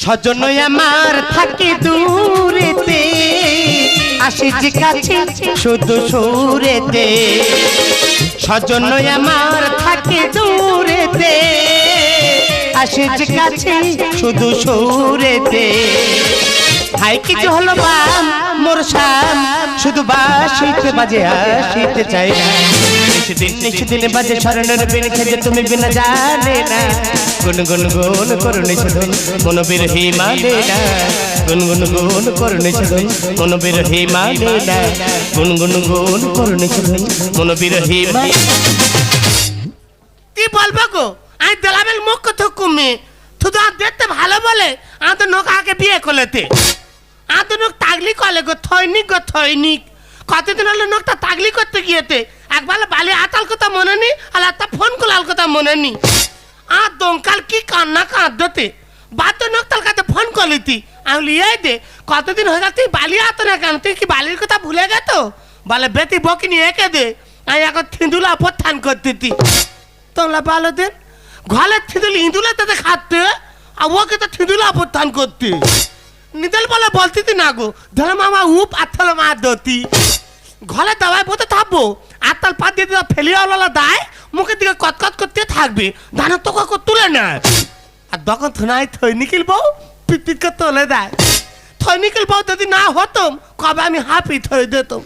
স্বজন আমার থাকে দূরেতে, আসে যে কাছে শুধু সুরেতে। স্বজন আমার থাকে দূরেতে, আসে যে কাছে শুধু সুরেতে। হাই কিছু হলো বাম মোর শাম, শুধু বাসিতে বাজে আসিতে চাই না। নিশিদিন বাজে স্মরণের বিন খেজে তুমি বিনা জানে না। গুনগুন গুন করো নিশিদিন মন বিরহি মানে না। গুনগুন গুন করো নিশিদিন মন বিরহি মানে না। গুনগুন গুন করো নিশিদিন মন বিরহি মানে। কি বলবো গো, আমি দেলাবেল মুখ কথা কমে শুধু আর দেখতে ভালো বলে আমি তো নোক আগে বিয়ে করলেতে। আমি তো নোক তাগলি করলে গো, থৈনিক গো থৈনিক। কতদিন হলো নোকটা তাগলি করতে গিয়েতে একবার বালি আতাল কথা মনে নি, আর একটা ফোন কলাল কথা মনে নি। আর দমকাল কি কান্না কাঁদতে বাদ তো নোকতাল কাছে ফোন করলিতি। আমি লিয়ে দে কতদিন হয়ে গেল তুই বালি আতো না কেন, তুই কি বালির কথা ভুলে গেত? বলে বেটি বকিনি একে দে, আমি এখন থিন্দুলা অপত্থান করতে। তোমরা ভালো দেন ঘরে থিঁদুল ইঁদুলে তাদের খাতে, আর ওকে তো থিঁদুলে অপত্থান করতে। নিদল বলে বলতি না গো, ধরো মামা উপ আত্মাল মা দতি ঘরে দাওয়ায় বলতে থাকবো। আত্মাল পাত দিয়ে দিলে ফেলিওয়ালা দায় মুখের দিকে কতকত করতে থাকবে, ধানের তো কাকু তুলে নেয়। আর তখন থনাই থৈনিকিল বউ পিপিকে তুলে দেয়। থৈনিকিল বউ যদি না হতাম কবে আমি হাফি থই দিতাম।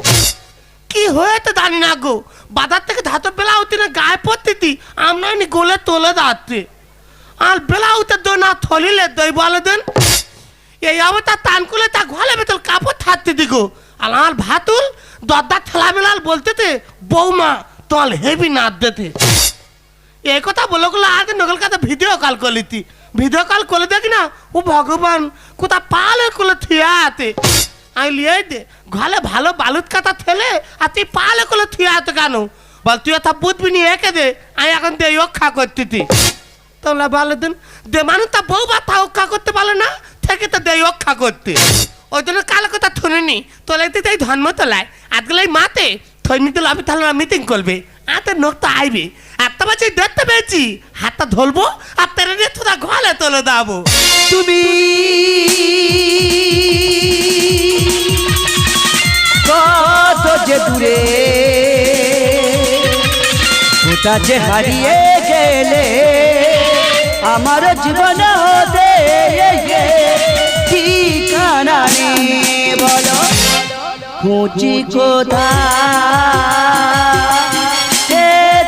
কি হয়েছে জানি না গো, বাজার থেকে ধাতো বেলা হতে না গায়ে পড়তে আমরা গোলে তোলে দাঁড়তে। আর বেলা হতে দো না থলিলে দই বলে দেন এই অবস্থা টান করলে তা ঘলে বেতল কাপড় থাকতে দিগো। আর আমার ভাতুল দরদার ঠেলা বেলাল বলতে বৌমা তল হেভি নাচ দিতে। এই কথা বলে গুলো আগে নকল কাছে ভিডিও কল করলিতি। ভিডিও কল করে দেখি না ও ভগবান কোথা পালে করলে থিয়া আতে। আমি লিয়ে দে ঘরে ভালো বালুত কাটা ঠেলে আর তুই পালে করলে থিয়া আতে কেন? বল তুই তা বুঝবি নি একে দে, আমি এখন দে রক্ষা করতে। তোমরা ভালো দিন দে মানুষ তা বউ বা তা রক্ষা করতে পারে না থেকে তো দেয় রক্ষা করতে। ওই জন্য কালো কথা শুনিনি তোলাইতে তাই ধর্ম তোলায় আজকাল মাতে থৈনি তো লাভে তাহলে মিটিং করবে। আতে নোক তো আইবে একটা বাজে দেখতে পেয়েছি হাতটা ধরবো আর তেরে নিয়ে তোরা ঘরে তোলে দাবো। তুমি কত যে দূরে কোথা যে হারিয়ে গেলে আমার জীবন হতে ঠিকানা নেই বলো খুঁজি কোথা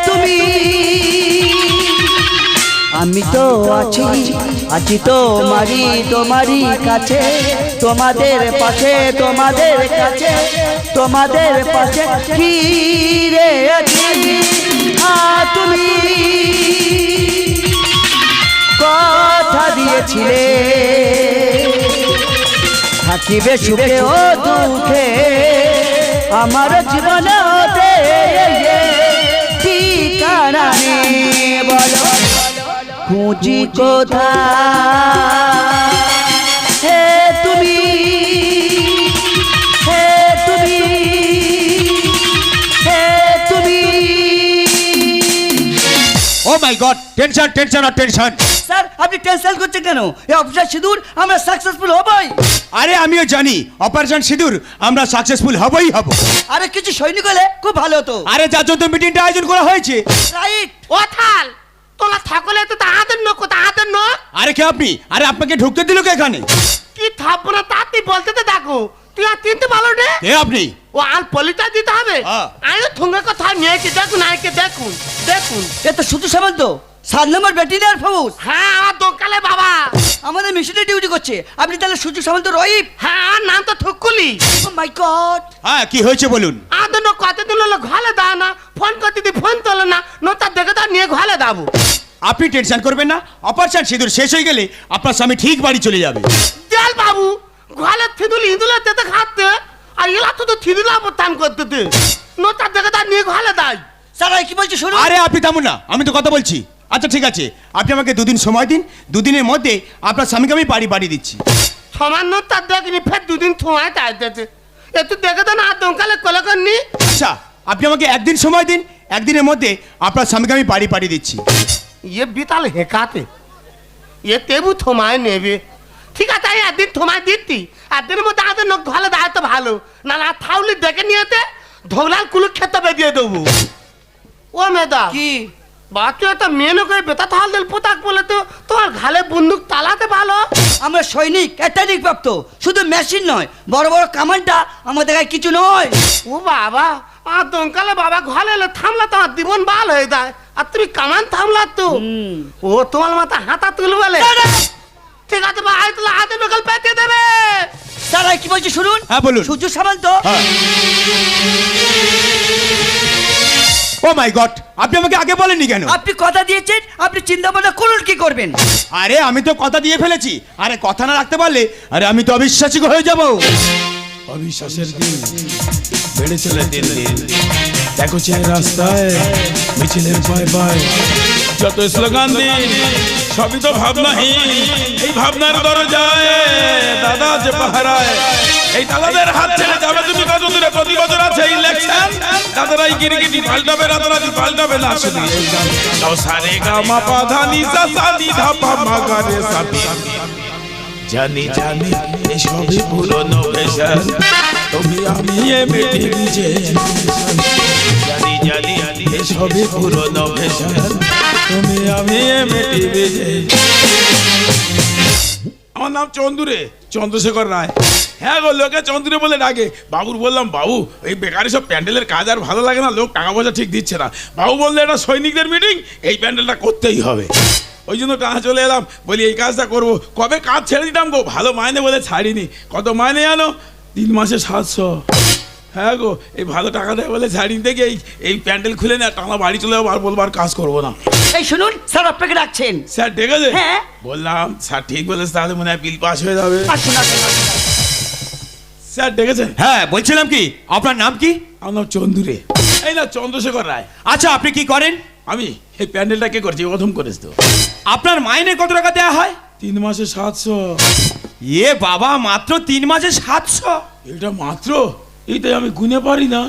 তুমি। আমি তো আছি তোমারই কাছে, তোমাদের পাশে তোমাদের কাছে তোমাদের পাশে ফিরে আছি। তুমি কথা দিয়েছিলে থাকিবে সুখে ও দুঃখে আমার জীবন হতে ঠিকানা নেই বলো খুঁজি কোথা হে তুমি হে তুমি হে তুমি। ও মাই গড, টেনশন টেনশন আর টেনশন। স্যার আপনি টেনশন করছেন কেন? এই অপারেশন সিঁদুর আমরা সাকসেসফুল হবই। আরে আমিও জানি অপারেশন সিঁদুর আমরা সাকসেসফুল হবই হব। আরে কিছু সৈনিক হলে খুব ভালো হতো। আরে যার জন্য মিটিংটা আয়োজন করা হয়েছে। রাইট ও থাল তোলা থাকলে তো তাহাদের নোক তাহাদের নোক। আরে কে আপনি? আরে আপনাকে ঢুকতে দিল কে এখানে? কি থাকবো না তা তুই বলতে তো দেখো তুই আর চিনতে পারো রে। কে আপনি? ও আর পলিটা দিতে হবে। আরে থুঙ্গে কথা নিয়েছি দেখুন আইকে দেখুন দেখুন। এ তো শুধু সামন্ত 7 নম্বর ব্যাটালিয়ন ফৌজ। হ্যাঁ আমার দোকানে বাবা আমাদের মিশনে ডিউটি করছে। আপনি তাহলে সুযোগ সামন্ত রহিব? হ্যাঁ আর নাম তো থুকুলি। ও মাই গড। হ্যাঁ কি হয়েছে বলুন। আদনো কতদিন হলো ঘরে দাও না, ফোন করতে দি ফোন তোলে না, নোটা দেখে তার নিয়ে ঘরে দাবো। আপনি টেনশন করবেন না, অপারেশন সিঁদুর শেষ হয়ে গেলে আপনার স্বামী ঠিক বাড়ি চলে যাবে। চল বাবু ঘরে থিদুল ইঁদুলে তেতে খাতে আর এলা তো থিদুল অবস্থান করতে নোটা দেখে তার নিয়ে ঘরে দেয়। স্যার কি বলছি শুনুন। আরে আপনি থামুন না, আমি তো কথা বলছি। আচ্ছা ঠিক আছে, আপনি আমাকে 2 দিন সময় দিন, 2 দিনের মধ্যে আপনার স্বামীকে আমি বাড়ি দিচ্ছি। সমান নোটা দেখিনি ফের 2 দিন সময় চাইতেছে একটু দেখে দেন আর দমকালে কলে করনি। আচ্ছা আপনি আমাকে 1 দিন সময় দিন, 1 দিনের মধ্যে আপনার স্বামীকে আমি বাড়ি দিচ্ছি। ইয়ে বিতাল হেকাতে এ তেবু সময় নেবে। ঠিক তাই একদিন তোমায় দিতি একদিনের মধ্যে আমাদের নখ ভালো দেয় তো ভালো না না থাউলি দেখে নিয়েতে ধোগলাল কুলুক খেতে বেরিয়ে দেবো ও মেদা কি বাচ্চা তো মেয়ে করে বেতা থাল দিল পোতাক বলে তো তোমার ঘালে বন্দুক তালাতে ভালো আমরা সৈনিক অ্যাটানিক প্রাপ্ত শুধু মেশিন নয় বড় বড় কামানটা আমাদের গায়ে কিছু নয়। ও বাবা আর দমকালে বাবা ঘরে এলে থামলা তোমার জীবন বাল হয়ে যায় আর তুমি কামান থামলা তো ও তোমার মাথা হাতা তুলবে ঠিক আছে বা আয় তুলে হাতে নকল পেতে দেবে স্যার কি বলছি শুনুন। হ্যাঁ, বলুন। সূর্য সামন্ত ও মাই গড, আপনি আমাকে আগে বলেননি কেন? আপনি কথা দিয়েছেন, আপনি চিন্তা ভাবনা করুন কি করবেন। আরে আমি তো কথা দিয়ে ফেলেছি, আরে কথা না রাখতে পারলে আরে আমি তো অবিশ্বাসী হয়ে যাব। অবিশ্বাসের দিন বেড়ে চলে দিন দিন, দেখো চাই রাস্তায় মিছিলের ভয় ভয়, যত স্লোগান দিন সবই তো ভাবনাহীন। এই ভাবনার দরজায় দাদা যে পাহারায়, এই দাদাদের হাত ছেড়ে যাবে তুমি কত দূরে? প্রতি বছর আছে ইলেকশন, দাদারাই গিরগিটি পাল্টাবে, রাতারাতি পাল্টাবে না শুধু এই গান। তাও সারে গা মা পা ধা নি সা সা নি ধা পা মা গা রে সা নি। জানি জানি এসবই পুরনো ফ্যাশন, তুমি আমি এ মেটে ভিজে। জানি জানি এসবই পুরনো ফ্যাশন, তুমি আমি এ মেটে ভিজে। আমার নাম চন্দুরে, চন্দ্রশেখর রায়। হ্যাঁ গো, লোকে চন্দ্রে বলে ডাকে। বাবুর বললাম, বাবু এই বেকারি সব প্যান্ডেলের কাজ আর ভালো লাগে না, লোক টাকা পয়সা ঠিক দিচ্ছে না। বাবু বললে এটা সৈনিকদের মিটিং, এই প্যান্ডেলটা করতেই হবে। ওই জন্য টানা চলে এলাম, বলি এই কাজটা করবো। কবে কাজ ছেড়ে দিতাম গো, ভালো মাইনে বলে ছাড়িনি। কত মাইনে জানো? 3 মাসে 700। হ্যাঁ গো, এই ভালো টাকা দেয় বলে ছাড়িনি দেখে এই প্যান্ডেল খুলে না টানা বাড়ি চলে যাবো, আর বলবো আর কাজ করবো না। এই শুনুন, স্যার আপনাকে ডাকছেন। স্যার ডেকেছে? হ্যাঁ। বললাম স্যার ঠিক বলেছে, তাহলে মনে হয় বিল পাস হয়ে যাবে। আসুন আসুন আসুন। স্যার ডেকেছে? হ্যাঁ, বলছিলাম কি আপনার নাম কি? আমার নাম চন্দুরে। এই না, চন্দ্রশেখর রায়। আচ্ছা, আপনি কি করেন? আমি এই প্যান্ডেলটা কে করছি? প্রথম করেছি তো। আপনার মাইনে কত টাকা দেওয়া হয়? 3 মাসে 700। এ বাবা, মাত্র 3 মাসে 700? এটা মাত্র? এইটাই আমি গুনে পারি না।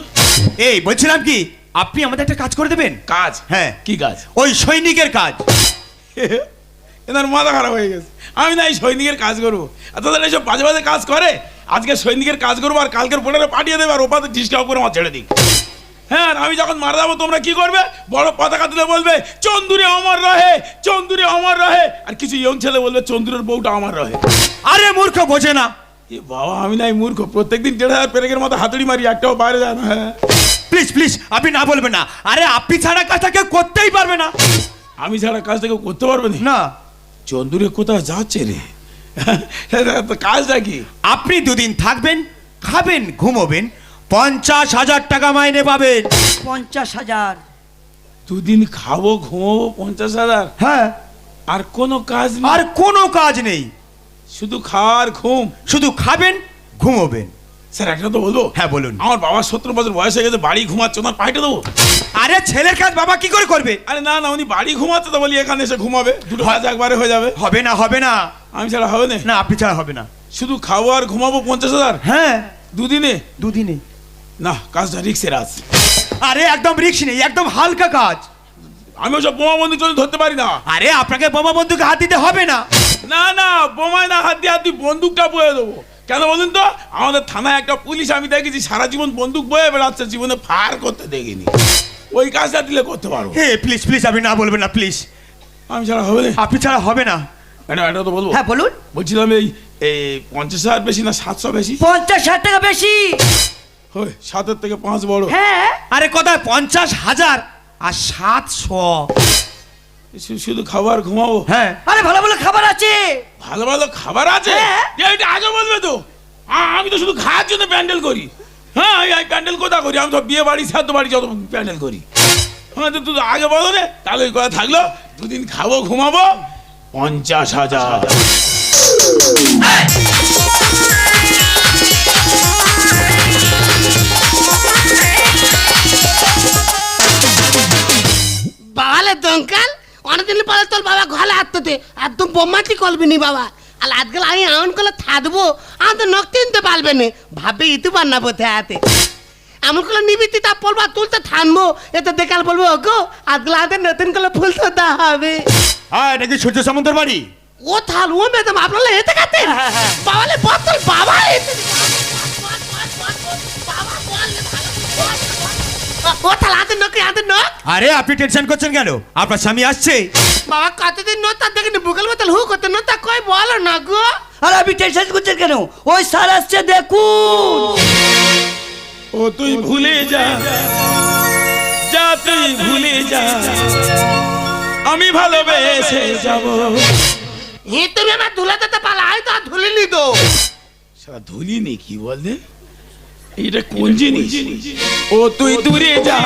এই বলছিলাম কি, আপনি আমাদের একটা কাজ করে দেবেন? কাজ? হ্যাঁ। কি কাজ? ওই সৈনিকের কাজ। এনার মাথা খারাপ হয়ে গেছে। আমি না এই সৈনিকের কাজ করবো, আর তাদের এইসব বাজে বাজে কাজ করে। আজকে সৈনিকের কাজ করবো, আর কালকের পনেরো পাঠিয়ে দেবে, আর ওপাতে ডিসকাউন্ট করে আমার ছেড়ে দিই। হ্যাঁ, আর আমি যখন মারা যাবো তোমরা কি করবে? বড় পতাকা তুলে বলবে চন্দুরে অমর রহে, চন্দুরে অমর রহে। আর কিছু ইয়ং ছেলে বলবে চন্দুরের বউটা আমার রহে। আরে মূর্খ, বোঝে না। এ বাবা, আমি নাই মূর্খ, প্রত্যেকদিন 1,500 পেরেকের মতো হাতুড়ি মারি, একটাও বাইরে যায় না। হ্যাঁ, প্লিজ প্লিজ, আপনি না বলবেন না। আরে আপনি ছাড়া কাজটা কেউ করতেই পারবে না। আমি ছাড়া কাজটা কেউ করতে পারবে না? না। চন্দুরে কোথায় যাচ্ছে রে? তো কাজটা কি? আপনি 2 দিন থাকবেন, খাবেন, ঘুমোবেন, 50,000 টাকা মাইনে পাবেন। 50,000? 2 দিন খাবো, ঘুমাবো, 50,000? হ্যাঁ, আর কোনো কাজ নেই? আর কোনো কাজ নেই, শুধু খাওয়ার ঘুম? শুধু খাবেন, ঘুমোবেন। স্যার একটা তো বলবো? হ্যাঁ বলুন। আমার বাবা 70 বছর বয়স হয়ে গেছে, বাড়ি ঘুমাচ্ছে, ওনার পাইটা দেবো? আরে ছেলের কাজ বাবা কি করে করবে? আরে না না, উনি বাড়ি ঘুমাচ্ছে তো বলি এখানে এসে ঘুমাবে, দুটো কাজ একবারে হয়ে যাবে। হবে না, হবে না। আমি ছাড়া হবে না? না, আপনি ছাড়া হবে না। শুধু খাবো আর ঘুমাবো, 50,000? হ্যাঁ, 2 দিনে? 2 দিনে। না, কাজটা রিক্সের আছে। আরে একদম রিস্ক নেই, একদম হালকা কাজ। আমি ওসব বোমা বন্দুক চলে ধরতে পারি না। আরে আপনাকে বোমা বন্দুকে হাত দিতে হবে না। না না, বোমায় না হাত দিয়ে বন্দুকটা বয়ে দেবো। কেন বলুন তো? আমাদের থানায় একটা পুলিশ আমি দেখেছি সারা জীবন বন্দুক বয়ে বেড়াচ্ছে, জীবনে ফায়ার করতে দেখিনি। ওই কাজটা দিলে করতে পারবো। হে প্লিজ প্লিজ, আপনি না বলবেন না প্লিজ। আমি ছাড়া হবে না? আপনি ছাড়া হবে না। ম্যাডাম এটা তো বলবো? হ্যাঁ বলুন। বলছিলাম এই 50,000 বেশি না 700 বেশি? 50,000 টাকা বেশি। 7-এর থেকে 5 বড়। হ্যাঁ। আরে কোথায় 50,000 আর 700? শুধু খাবার ঘুমাবো? হ্যাঁ। আরে ভালো ভালো খাবার আছে। ভালো ভালো খাবার আছে? হ্যাঁ। এটা আগে বলবে তো। আমি তো শুধু খাওয়ার জন্য প্যান্ডেল করি। হ্যাঁ, আমি প্যান্ডেল কোথা করি? আমি তো বিয়ে বাড়ি, শ্রাদ্ধ বাড়ি যত প্যান্ডেল করি। হ্যাঁ, তো তুই আগে বলো রে, তাহলে ওই কথা থাকলো। 2 দিন খাবো, ঘুমাবো, 50,000। বাবালে দঙ্কাল অনেকদিন পরে তোর বাবা ঘরে আসতে একদম বোমাটি করবি নি বাবা। আর আজকাল আমি এমন করে থাকবো আমার তো নখ চিনতে পারবে না, ভাববে ইতু পান্না পথে হাতে এমন করে নিবিতি তা পড়বা তুলতে থানবো, এতে দেখাল বলবো ওগো আজকাল হাতে নতুন করে ফুল তো দেওয়া হবে। হ্যাঁ, এটা কি সূর্য সামন্তর বাড়ি? ও থাল ও ম্যাডাম আপনারা এতে খাতেন বাবালে বোতল বাবা এতে ও থাল আতে নকি আতে নক আরে আপনি টেনশন করছেন কেন? আপনার স্বামী আসছে। বাবা কতদিন নতা দেখেনি বুকাল বোতল হু করতে নতা কই বলো না গো আর আপনি টেনশন করছেন কেন? ওই স্যার আসছে দেখুন। ও তুই ভুলে যা, যা তুই ভুলে যা, আমি ভালোবেসে যাব। হে তুমি আমার ধুলাতে তো পালা আই তো আর ধুলিনি তো সারা ধুলি নেই কি বলতে, এটা কোন জিনিস? ও তুই দূরে যা,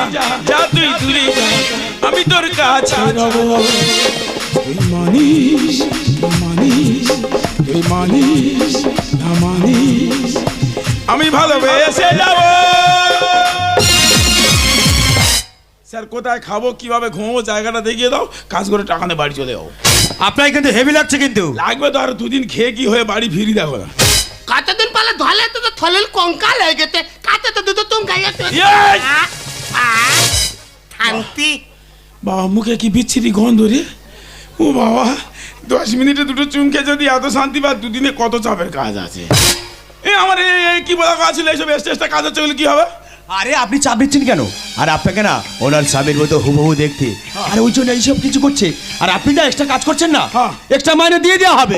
যা তুই দূরে যা, আমি তোর কাছে রব। তুই মানিস না মানিস, তুই মানিস না মানিস, আমি ভালোবেসে যাব। স্যার কোথায় খাবো, কিভাবে ঘুমাবো, জায়গাটা দেখিয়ে দাও, কাজ করে টাকা নিয়ে বাড়ি চলে যাও। আপনার কিন্তু হেভি লাগছে কিন্তু। লাগবে তো, আর দুদিন খেয়ে কি হয়ে বাড়ি ফিরি দেখো না। কতদিন পালে ধলে তো থলেল কঙ্কাল হয়ে গেছে কাতে তো দুটো তুম গাইয়া তো এই! শান্তি বাবা মুখে কি বিচ্ছিরি গন্ধ রে। ও বাবা 10 মিনিটে দুটো চুমকে যদি এত শান্তি পায়, দুদিনে কত চাপের কাজ আছে। আমার কি বলা কাজ ছিল, এইসব স্টেজটা কাজ হচ্ছে বলে কি হবে? আরে আপনি চাপ দিচ্ছেন কেন? আর আপনাকে না ওনার স্বামীর মতো হুবহু দেখতে, আর ওই জন্য এইসব কিছু করছে। আর আপনি যা এক্সট্রা কাজ করছেন না, হ্যাঁ। এক্সট্রা মাইনে দিয়ে দেওয়া হবে।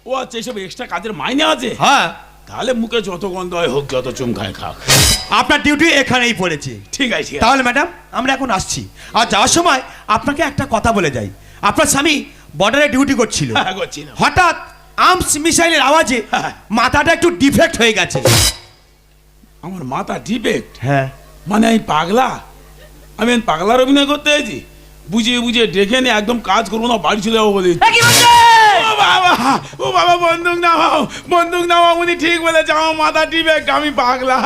ও আচ্ছা, এইসব এক্সট্রা কাজের মাইনে আছে? হ্যাঁ, তাহলে মুখে যত গন্ধ হয় হোক, যত চুম খায় খাক। আপনার ডিউটি এখানেই পড়েছে। ঠিক আছে, ঠিক আছে। তাহলে ম্যাডাম আমরা এখন আসছি। আর যাওয়ার সময় আপনাকে একটা কথা বলে যাই। আপনার স্বামী বর্ডারে ডিউটি করছিল, হ্যাঁ, করছিলাম। হঠাৎ আর্মস মিসাইলের আওয়াজে হ্যাঁ। মাথাটা একটু ডিফেক্ট হয়ে গেছে। আমার মাথা ডিফেক্ট? হ্যাঁ, মানে আমি পাগলা? আমি পাগলার অভিনয় করতে এসেছি? বুঝিয়ে বুঝিয়ে ডেকে নিয়ে একদম কাজ করবো না, বাড়ি চলে যাবো বলে। ও বাবা, ও বাবা, বন্দুক নামাও, বন্দুক নামাও। উনি ঠিক বলেছে, আমার মাথা ডিফেক্ট, আমি পাগলা।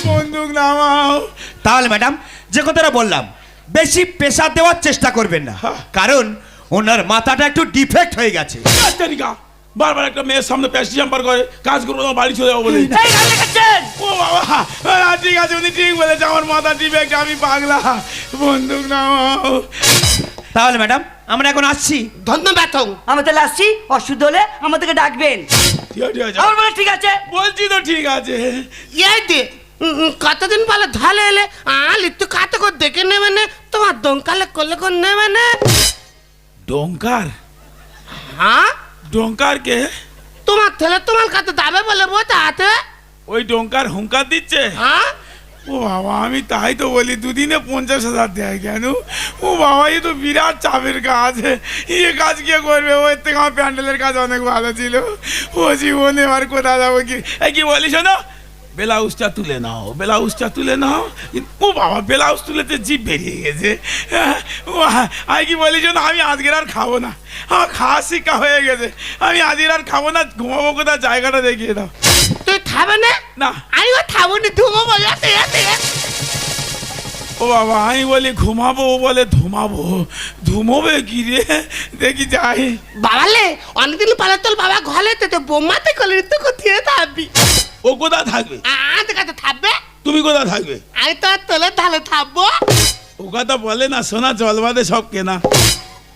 বন্দুক নামাও। তাহলে ম্যাডাম যে কথাটা বললাম, বেশি প্রেসার দেওয়ার চেষ্টা করবেন না, কারণ ওনার মাথাটা একটু ডিফেক্ট হয়ে গেছে। তারিকা বারবার একটা মেয়ের সামনে প্যাস্টি জাম্পার করে, কাজ করবো না, বাড়ি চলে যাবো বলে। ও বাবা, ঠিক আছে, উনি ঠিক বলেছে, আমার মাথা ডিফেক্ট, আমি পাগলা। বন্দুক নামাও। তাহলে ম্যাডাম আমরা এখন আসছি। ধন্যবাদ আমরা তাহলে আসছি, অসুবিধা হলে আমাদেরকে ডাকবেন। ঠিক আছে, ঠিক আছে। আমার বলে ঠিক আছে। বলছি তো ঠিক আছে। এই দে কতদিন পালে ধলে এলে আল একটু কাতে করে দেখে নেবে না তোমার দমকালে করলে করে নেবে না ডঙ্কার? হ্যাঁ ডঙ্কার কে? তোমার ছেলে তোমার কাছে দাবে বলে বোঝা হাতে ওই ডঙ্কার হুঙ্কার দিচ্ছে? হ্যাঁ ও বাবা, আমি তাই তো বলি, দুদিনে 50,000 দেয় কেন? ও বাবা, এ তো বিরাট চাপের কাজ। এ কাজ কে করবে? ওর থেকে আমার প্যান্ডেলের কাজ অনেক ভালো ছিল। ও জীবনে আর কোথায় যাবো কি? এই কি বলি শোনো, ব্লাউজটা তুলে নাও, ব্লাউজটা তুলে নাও। ও বাবা, ব্লাউজ তুলেতে জিভ বেরিয়ে গেছে। ও আমি কি বলি শোনো, আমি আজকের আর খাবো না, আমার খাওয়া শিক্ষা হয়ে গেছে। আমি আজকের আর খাবো না, ঘুমাবো কোথায়, জায়গাটা দেখিয়ে দাও। তুই খাবে না না। আমিও খাবো না ধুমো যাতে ও বাবা, আমি বলি ঘুমাবো, ও বলে ধুমাবো। ধুমোবে কি রে, দেখি যাই। বাবালে অনেকদিন পালে তোর বাবা ঘরে তো বোমাতে করলে তুই কোথায় থাকবি ও কোথায় থাকবে? আমাদের কাছে থাকবে তুমি কোথায় থাকবে? আমি তো তোলে ধালে থাকবো ও কথা বলে না, সোনা জল বাদে সব কেনা।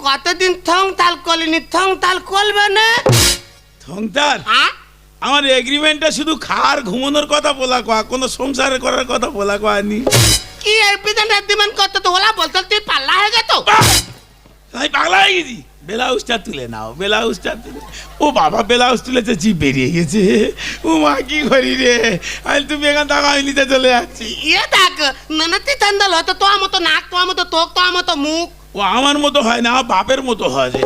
কতদিন থং তাল কলিনি থং তাল করবে না থংতার হ্যাঁ আমার এগ্রিমেন্টটা শুধু খাওয়ার ঘুমানোর কথা বলা কোয়া, কোনো সংসার করার কথা বলা কোয়ানি। কি এর পিছনে দিবেন কত তো ওলা বলতো তুই পাল্লা হয়ে গেত আমি পাগলা হয়ে গেছি। ব্লাউজটা তুলে নাও, ব্লাউজটা তুলে। ও বাবা, ব্লাউজ তুলেছে, জিভ বেরিয়ে গেছে। ও মা, কি করি রে? আমি তুমি এখান থেকে আমি নিতে চলে যাচ্ছি। ইয়ে দেখ নানাতি ঠান্ডাল হতো তোমার মতো নাক তোমার মতো তোক তোমার মতো মুখ ও আমার মতো হয় না, বাপের মতো হয় রে।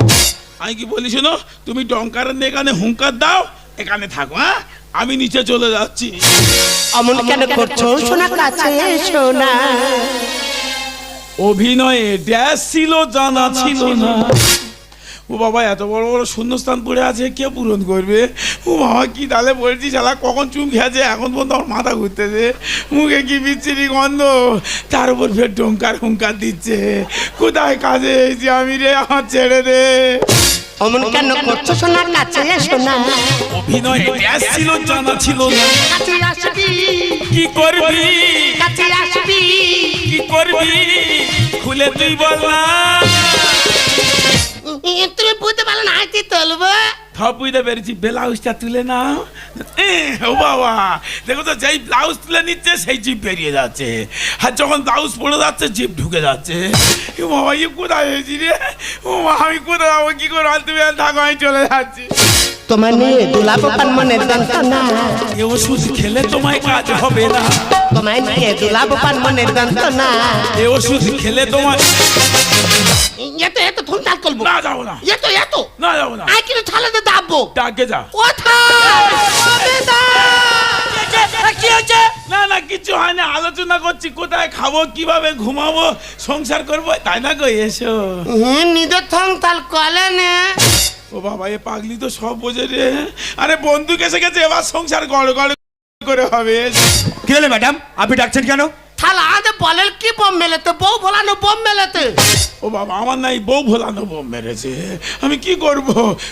আমি কি বলি শোনো, তুমি ডঙ্কারের এখানে হুঙ্কার দাও, এখানে থাকো। হ্যাঁ, আমি নিচে চলে যাচ্ছি। অমন কেন করছো শোনা কাছে শোনা অভিনয়ে ড্যাশ ছিল, জানা ছিল না। ও বাবা, এত বড় বড় শূন্যস্থান পড়ে আছে, কে পূরণ করবে? ও বাবা, কি তাহলে বলছি, শালা কখন চুম খেয়েছে, এখন পর্যন্ত আমার মাথা ঘুরতেছে। মুখে কি বিচ্ছিরি গন্ধ, তার উপর ফের ডঙ্কার হুঙ্কার দিচ্ছে। কোথায় কাজে এসেছি আমি রে, আমার ছেড়ে দে। অমন কেন করছো শোনা কাছে শোনা অভিনয়ে ড্যাশ ছিল, জানা ছিল না। কাছে আসবি কি করবি, কাছে আসবি কি করবি, খুলে তুই বল না। তুমি বুঝতে পারো না আইতে তুলবো সব বুঝতে পেরেছি, ব্লাউজটা তুলে নাও। ও বাবা, দেখো তো যেই ব্লাউজ তুলে নিচ্ছে সেই জিপ বেরিয়ে যাচ্ছে, আর যখন ব্লাউজ পড়ে যাচ্ছে জিপ ঢুকে যাচ্ছে। ও বাবা, ইয়ে কোথায় হয়েছি রে? ও মা, আমি কোথায় যাবো, কি করে? আর তুমি থাকো, আমি চলে যাচ্ছি। তোমার নিয়ে দুলাভ পান মনের যন্ত্রণা, এ ওষুধ খেলে তোমায় কাজ হবে না। তোমায় নিয়ে দুলাভ পান মনের যন্ত্রণা, এ ওষুধ খেলে তোমায় এত থুন তাল করবো না, যাবো না, এত না যাবো না। আই কিন্তু ছালাতে দাববো ডাকে যা। কি হয়েছে? না না, কিছু হয় না, আলোচনা করছি কোথায় খাবো, কিভাবে ঘুমাবো, সংসার করবো, তাই না গো? এসো। নিজের থং তাল কলে নে ও বাবা, এ পাগলি তো সব বোঝে রে। আরে বন্ধু এসে গেছে, এবার সংসার গড় গড় করে হবে। কি হলো ম্যাডাম, আপনি ডাকছেন কেন? থালা আদে বলেন কি বোম মেলেতে, বউ ভোলানো বোম মেলেতে। ও বাবা, আমার নাই বউ ভোলানো বোম মেরেছে, আমি কি করব?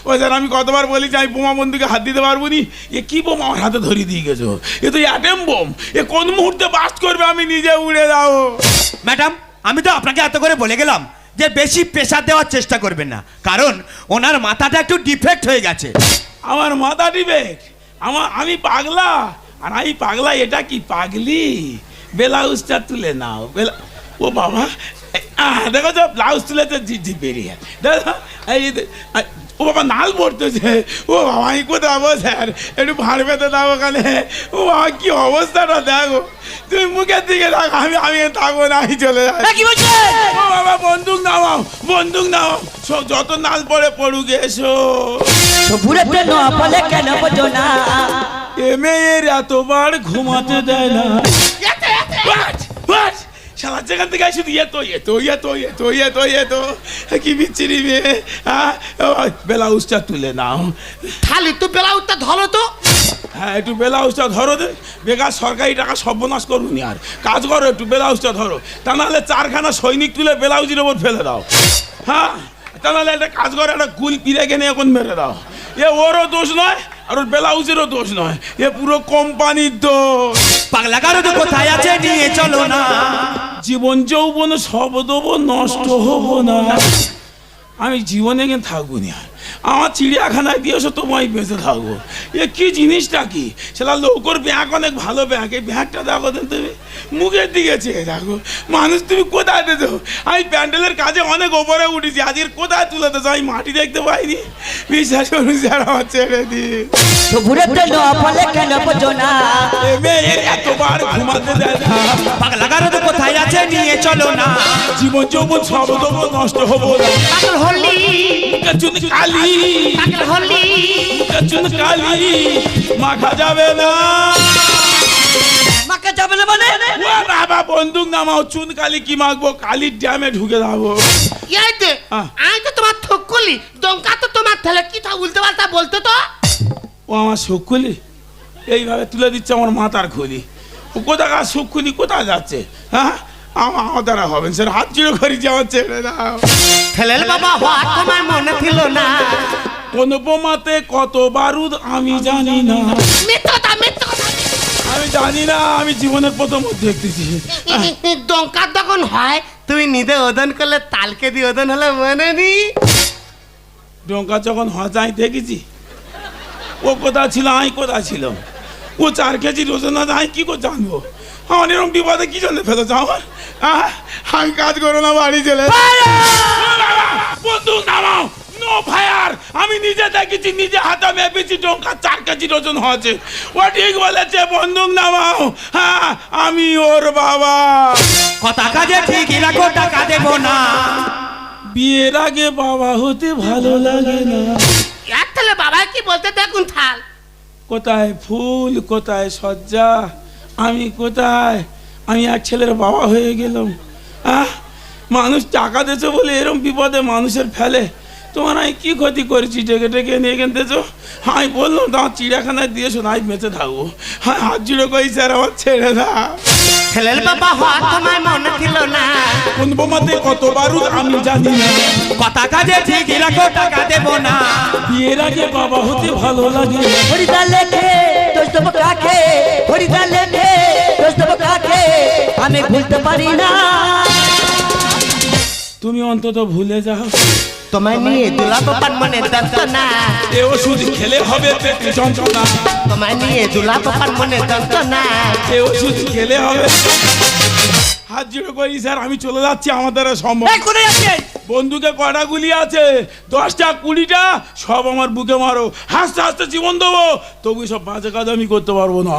ও স্যার, আমি কতবার বলি যে আমি বোমা বন্ধুকে হাত দিতে পারবো নি। এ কি বোম আমার হাতে ধরিয়ে দিয়ে গেছো? এ তো অ্যাটেম বোম, এ কোন মুহূর্তে বাস্ট করবে আমি নিজে উড়ে যাও। ম্যাডাম, আমি তো আপনাকে এত করে বলে গেলাম যে বেশি প্রেশার দেওয়ার চেষ্টা করবেন না, কারণ ওনার মাথাটা একটু ডিফেক্ট হয়ে গেছে। আমার মাথা ডিফেক্ট? আমি পাগলা? আর আমি পাগলা, এটা কি পাগলি? ব্লাউজটা তুলে নাও। ও বাবা, দেখো তো ব্লাউজ তুলেছে, জি বেরিয়ে দেখো। ও বাবা, নাল পড়তেছে। ও বাবা, আমি কোথাও যাবো স্যার, একটু ভাড় পেতে দাও ওখানে। ও বাবা, কি অবস্থাটা দেখো, তুমি মুখের দিকে দেখো, আমি থাকবো না, আমি চলে যাই। কি বলছে? ও বাবা, বন্দুক নামাও, বন্দুক নামাও, যত নাল পড়ে পড়ুক, এসো। সবুরেতে ন বলে কেন বোঝো না? এ মেয়ের এতবার ঘুমাতে দেয় না। শালা যেখান থেকে শুধু কি বিচ্ছিরি মেয়ে। ব্লাউজটা তুলে নাও। খালি তো ব্লাউজটা ধরো তো। হ্যাঁ, একটু ব্লাউজটা ধরো, বেকার সরকারি টাকা সর্বনাশ করুনি। আর কাজ করো, একটু ব্লাউজটা ধরো, তা নাহলে 4খানা সৈনিক তুলে ব্লাউজের ওপর ফেলে দাও। হ্যাঁ, তা নাহলে একটা কাজ করো, একটা গুল পিড়ে কিনে এখন মেরে দাও। এ ওরও দোষ নয়, আর ওর ব্লাউজেরও দোষ নয়, এ পুরো কোম্পানির দোষ। পাগলা কারো তো কোথায় আছে, নিয়ে চলো না। জীবন যৌবন সব দেবো, নষ্ট হবো না। আমি জীবনে কেন থাকবো না, আমার চিড়িয়াখানায় দিয়েছো, তোমায় বেঁচে থাকবো। এ কি জিনিসটা কি? সেটা লৌকর ব্যাগ, অনেক ভালো ব্যাগ। এই ব্যাগটা দেখো তো, তুমি মুখের দিকে চেয়ে দেখো। মানুষ তুমি কোথায় দিয়েছো? আমি প্যান্ডেলের কাজে অনেক ওপরে উঠেছি, আজকের কোথায় তুলে দিয়েছো আমি মাটি দেখতে পাইনি। বিশ্বাস করুন স্যার, আমার ছেড়ে দিন। সবুরেতে ন বলে কেন বোঝো না? এ মেয়ের এতবার ঘুমাতে দেয় না। পাগলা কারো তো কোথায় আছে, নিয়ে চলো না। জীবন যৌবন সব দেবো, নষ্ট হবো না। পাগল হলি, কালি পাগল হলি, কালি মাখা যাবে না। মাকে যাবে না মানে? ও বাবা, বন্দুক নামাও, চুন কালি কি মাখবো, কালির ড্যামে ঢুকে যাবো। এইতে হ্যাঁ। আমি তো তোমার থকুলি, দমকা তো তোমার থেলে কি তা উল্টো পাল্টা বলতো তো। ও আমার শকুলি এইভাবে তুলে দিচ্ছে আমার মাথার খুলি। ও কোথাকার শকুলি, কোথায় যাচ্ছে? হ্যাঁ, আমার দ্বারা হবেন স্যার, হাত জুড়ে করেছি, আমার ছেড়ে দাও। খেলেল বাবা হওয়া তোমার মনে ছিল না, কোন বোমাতে কত বারুদ আমি জানি না। মিথ্যা কথা, মিথ্যা কথা। আমি জানি না, আমি জীবনের প্রথম দেখতেছি। দমকা যখন হয় তুমি নিজে ওজন করলে তালকে দিয়ে ওজন হলে মনে নি। ডঙ্কা যখন হয় আমি দেখেছি, ও কোথায় ছিল, আমি কোথায় ছিলাম। ও 4 কেজি ওজন আছে, আমি কি করে জানবো? আমার এরকম বিপদে কি জন্য ফেলেছ আমার? আমি কাজ করো না, বাড়ি চলে। বন্দুক নামাও, নো ফায়ার। আমি নিজে দেখেছি, নিজে হাতে মেপেছি, ডঙ্কা 4 কেজি ওজন হয়েছে। ও ঠিক বলেছে, বন্দুক নামাও। হ্যাঁ, আমি ওর বাবা। কথা কাজে ঠিকই রাখো, টাকা দেবো না। বিয়ের আগে বাবা হতে ভালো লাগে না। এক থেলে বাবা কি বলতে দেখুন থাল। কোথায় ফুল, কোথায় সজ্জা, আমি কোথায়? আমি এক ছেলের বাবা হয়ে গেলাম। মানুষ টাকা দিয়েছে বলে এরকম বিপদে মানুষের ফেলে। তোমার আমি কি ক্ষতি করেছি? ডেকে ডেকে নিয়ে গেছো। আমি বললাম তোমার চিড়িয়াখানায় দিয়েছো না, আমি বেঁচে থাকবো। হ্যাঁ, হাত জুড়ে কই স্যার, আমার ছেড়ে দাও। খেলেল বাবা হওয়া তোমার মনে ছিল না, কোন বোমাতে কত বারুদ আমি জানি না। কথা কাজে ঠিকই রাখো, টাকা দেবো না। বিয়ের আগে বাবা হতে ভালো লাগে। হরিদা লেখে দোষ দেবো কাকে? হরিদা লেখে দোষ দেবো কাকে? আমি ভুলতে পারি না। তুমি অন্তত ভুলে যাও। তোমায় নিয়ে দুলাবো পান মনে যন্ত্রণা, এ ওষুধ খেলে হবে পেটে যন্ত্রণা, তোমায় নিয়ে দুলাবো পান মনে যন্ত্রণা। এ ওষুধ খেলে হবে। হাত জোড়ো করি স্যার, আমি চলে যাচ্ছি, আমার দ্বারা সম্ভব। এই কোথায় যাচ্ছেন? বন্দুকে কটা গুলি আছে? 10টা 20টা সব আমার বুকে মারো, হাসতে হাসতে জীবন দেবো, তবু সব বাজে কাজ আমি করতে পারবো না।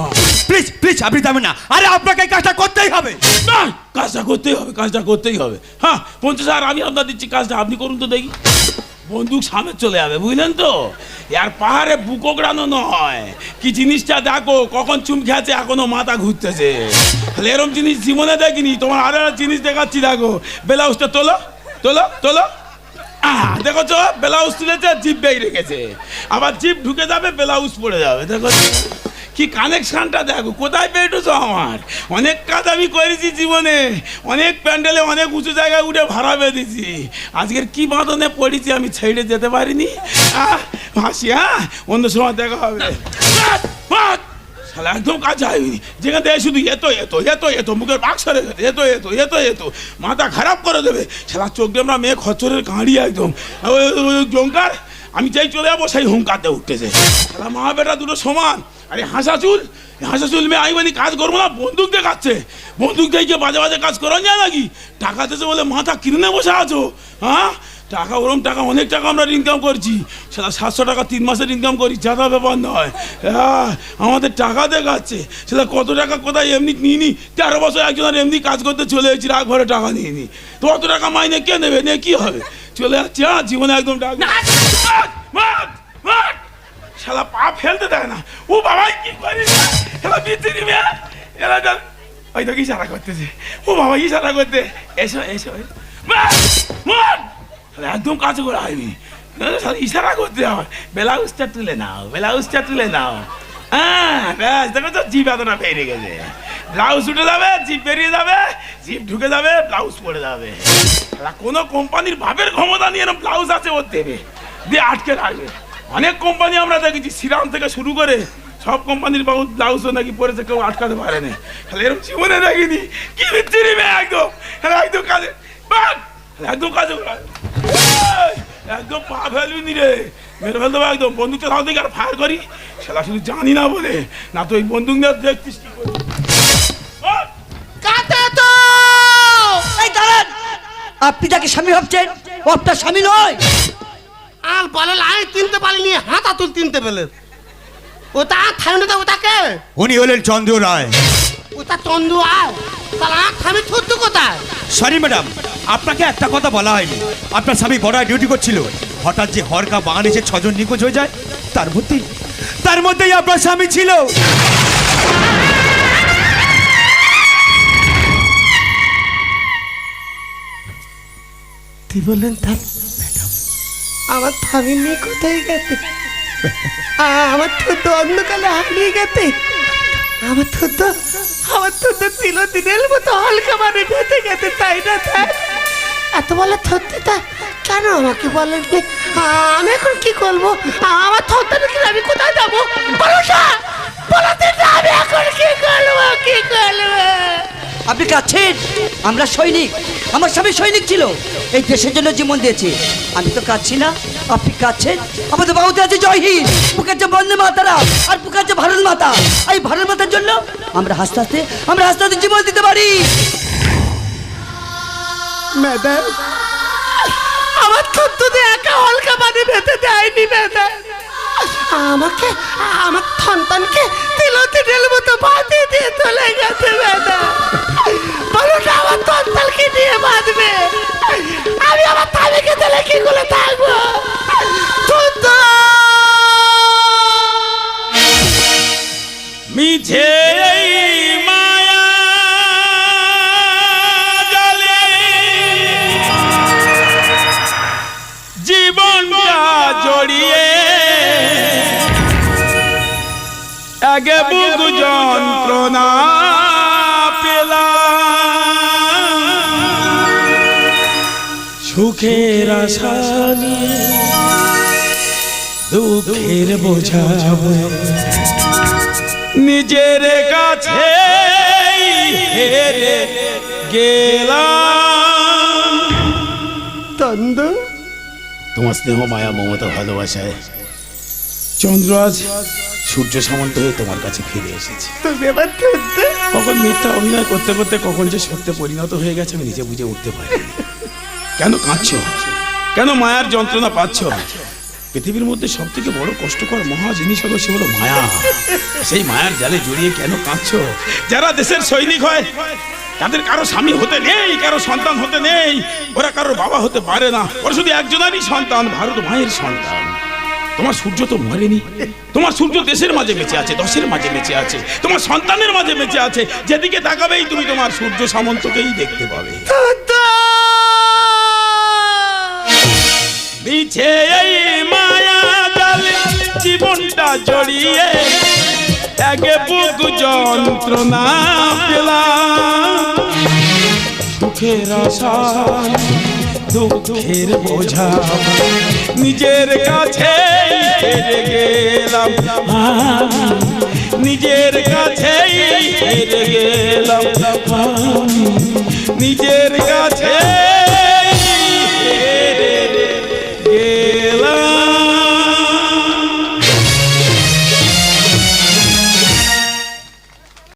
প্লিজ প্লিজ আপনি যাবেন না, আরে আপনাকে এই কাজটা করতেই হবে। না, কাজটা করতেই হবে, কাজটা করতেই হবে। হ্যাঁ পঞ্চাশ স্যার, আমি আপনার দিচ্ছি, কাজটা আপনি করুন তো দেখি। বন্দুক সামনে চলে যাবে, বুঝলেন তো? আর পাহাড়ে বুক ওগড়ানো নয়, কি জিনিসটা দেখো, কখন চুম খেয়েছে এখনো মাথা ঘুরতেছে। এরম জিনিস জীবনে দেখিনি। তোমার আরো একটা জিনিস দেখাচ্ছি, দেখো, ব্লাউজটা তোলো তোলো তোলো। দেখো তো, ব্লাউজ তুলেছে, জিপ বেরিয়ে রেখেছে, আবার জিপ ঢুকে যাবে, ব্লাউজ পড়ে যাবে। দেখো কি কানেকশনটা, দেখো কোথায় পেয়েছো আমার। অনেক কাজ আমি করেছি জীবনে, অনেক প্যান্ডেলে অনেক উঁচু জায়গায় উঠে ভাড়া বেঁধেছি। আজকের কি বাঁধনে পড়েছি আমি ছেড়ে যেতে পারিনি। হাসি, হ্যাঁ অন্য সময় দেখা হবে। শালা একদম কাজ হয়নি, যেখান থেকে শুধু এতো এতো এতো এতো মুখের বাক্স রেখে এতো এতো এতো এতো, মাথা খারাপ করে দেবে। শালা চোখ দিয়ে আমরা মেয়ে খচ্চরের কাঁড়ি একদম জঙ্কার, আমি চাই চলে যাবো, সেই হুঙ্কারতে উঠতেছে। শালা মা বেটা দুটো সমান। আরে হাসা চুল মেয়ে, আমি বলি কাজ করবো না, বন্দুক দেখাচ্ছে। বন্দুক দিয়ে বাজে বাজে কাজ করা যায় নাকি? টাকা দিয়েছে বলে মাথা কিনে বসে আছো? হ্যাঁ টাকা, ওরম টাকা, অনেক টাকা আমরা ইনকাম করছি। সেটা 700 টাকা 3 মাসের ইনকাম করি, যাতা ব্যাপার নয়। হ্যাঁ আমাদের টাকা দেখাচ্ছে, সেটা কত টাকা কোথায় এমনি নিইনি। 13 বছর একজনের এমনি কাজ করতে চলে এসেছি, রাগ ঘরে টাকা নিইনি। তো অত টাকা মাইনে কে নেবে, নিয়ে কি হবে? চলে যাচ্ছি, হ্যাঁ জীবনে একদম টাকা। শালা পা ফেলতে দেয় না। ও বাবাই কি করিস, শালা বিচ্ছিরি মেয়ে, এরা ওই তো ইশারা করতেছে। ও বাবা ইশারা করতে, এসো এসো, একদম কাছে করে আইনি, ইশারা করতে হয়। ব্লাউজটা তুলে নাও, ব্লাউজটা তুলে নাও। হ্যাঁ ব্যাস, দেখো তো জিপ এতটা বেরিয়ে গেছে। ব্লাউজ উঠে যাবে, জিপ বেরিয়ে যাবে, জিপ ঢুকে যাবে, ব্লাউজ পড়ে যাবে। কোনো কোম্পানির ভাবের ক্ষমতা নিয়ে এরকম ব্লাউজ আছে, ওর দেবে দিয়ে আটকে রাখবে। অনেক কোম্পানি আমরা দেখেছি, শ্রীরাম থেকে শুরু করে সব কোম্পানির ব্লাউজও নাকি পরেছে, কেউ আটকাতে পারেনি। তাহলে এরকম জীবনে দেখিনি। কি বিচ্ছিরি মেয়ে, একদম একদম কাজে, একদম কাজে, একদম পা ফেলবি রে, মেরে ফেলতে হবে একদম। বন্দুকটা তাও দেখি আর ফায়ার করি, সেটা শুধু জানি না বলে, না তো এই বন্দুক নিয়ে দেখছিস কি করি। এই দাঁড়ান, আপনি যাকে স্বামী ভাবছেন ও আপনার স্বামী নয়। আর বলে লাই তিনতে পারিনি, হাতা তুল তিনতে পেলে। ওটা থামে তো, ওটাকে উনি হলেন চন্দ্র রায়। ওটা চন্দু আয়, তাহলে থামে থুতু কোথায়? সরি ম্যাডাম, আপনাকে একটা কথা বলা হয়নি। আপনার স্বামী বড়ায় ডিউটি করছিল, হঠাৎ যে হরকা বাগান এসে 6 জন নিখোঁজ হয়ে যায়, তার মধ্যেই আপনার স্বামী ছিল। তুই বললেন থাক, আমার থামিনি কোথায় গেছে? আমার থুতু অন্ধকালে হারিয়ে গেছে। আমার থুতু ছিল দিনের মতো হালকা মানে বেঁধে গেছে, তাই না? এত বলে থুতুটা কেন আমাকে বলেন? আমি এখন কি করবো? আমার থুতু কি, আমি কোথায় যাবো? বলো না, বলাতে না, আমি এখন কি করবো, কি করবো? আপনি কাছেন, আমরা সৈনিক, আমার স্বামী সৈনিক ছিল, এই দেশের জন্য জীবন দিয়েছে। আমি তো কাচ্ছি না, আপনি কাচ্ছেন। আমাদের বাহুতে আছে জয় হিন্দ, বুকের যে বন্দে মাতারা, আর বুকের যে ভারত মাতা। এই ভারত মাতার জন্য আমরা হাসতে হাসতে জীবন দিতে পারি। ম্যাডাম, আমার থুতুতে একা হালকা পানি বেঁধে দেয়নি ম্যাডাম। আমার সন্তানকে তিলের মতো বাঁধিয়ে দিয়ে চলে গেছে ম্যাডাম। বলো না, আমার সন্তানকে নিয়ে বাঁধবে, আমি আমার স্বামীকে দিলে কি করে থাকবো? মিছে মায়া জালে জীবনটা জড়িয়ে, আগে বুক যন্ত্রণা পেলাম, সুখের আশা নিয়ে দুঃখের বোঝা নিজের কাছে হেরে গেলাম। বন্ধু। তোমার স্নেহ মায়া মমতা ভালোবাসায় চন্দ্র আজ সূর্য সামন্ত হয়ে তোমার কাছে ফিরে এসেছে। তুমি এবার খেলতে কখন মিথ্যা অভিনয় করতে করতে কখন যে সত্যে পরিণত হয়ে গেছে আমি নিজে বুঝে উঠতে পারি। কেন কাঁদছো? কেন মায়ার যন্ত্রণা পাচ্ছ? পৃথিবীর মধ্যে সব থেকে বড় কষ্টকর মহা জিনিস হলো সে হলো মায়া। সেই মায়ার জালে জড়িয়ে কেন কাঁদছো? যারা দেশের সৈনিক হয় তাদের কারো স্বামী হতে নেই, কারো সন্তান হতে নেই, ওরা কারোর বাবা হতে পারে না, ওরা শুধু একজনেরই সন্তান, ভারত মায়ের সন্তান। তোমার সূর্য তো মরেনি, তোমার সূর্য দেশের মাঝে বেঁচে আছে, দশের মাঝে বেঁচে আছে, তোমার সন্তানের মাঝে বেঁচে আছে। যেদিকে তাকাবেই তুমি তোমার সূর্য সামন্তকেই দেখতে পাবে। মিছে এই মায়া জালে জীবনটা জড়িয়ে একে বুক যন্ত্রণা পেলাম, সুখের আশা দুঃখের বোঝা নিজের কাছে হেরে গেলাম, নিজের কাছে হেরে গেলাম, নিজের